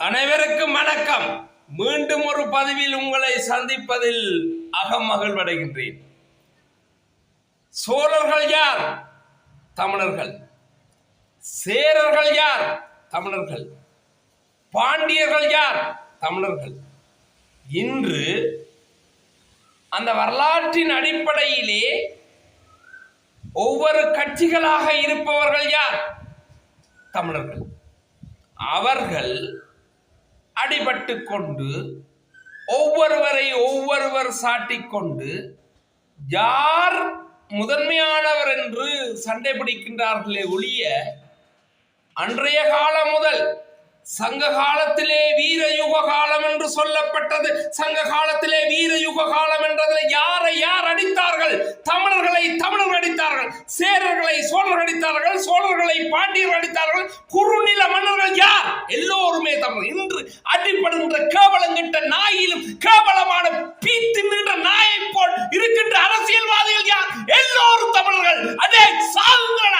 அனைவருக்கும் வணக்கம். மீண்டும் ஒரு பதிவில் உங்களை சந்திப்பதில் அகமகிழ்வடைகின்றேன். சோழர்கள் யார்? தமிழர்கள். சேரர்கள் யார்? தமிழர்கள். பாண்டியர்கள் யார்? தமிழர்கள். இன்று அந்த வரலாற்றின் அடிப்படையிலே ஒவ்வொரு கட்சிகளாக இருப்பவர்கள் யார்? தமிழர்கள். அவர்கள் அடிபட்டு கொண்டு ஒவ்வொருவர் சாட்டிக்கொண்டு யார் முதன்மையானவர் என்று சண்டை பிடிக்கின்றார்களே ஒழிய, அன்றைய காலம் முதல் சங்க காலத்திலே வீர யுக காலம் என்று சொல்லப்பட்டது. சங்க காலத்திலே வீர யுக காலம் என்றதில் யாரை யார் அடித்தார்கள்? தமிழர்களை தமிழர்கள் அடித்தார்கள், சேரர்களை சோழர்கள் அடித்தார்கள், சோழர்களை பாண்டியர்கள் அடித்தார்கள், குறுநில மன்னர்கள் யார்? எல்லோருமே தமிழர். இன்று அடிப்படுகின்ற கேவலங்கிட்ட நாயிலும் கேவலமான பீத்தின்ற நாயை போல் இருக்கின்ற அரசியல்வாதிகள் யார்? எல்லோரும் தமிழர்கள். அதே சாகுங்கள்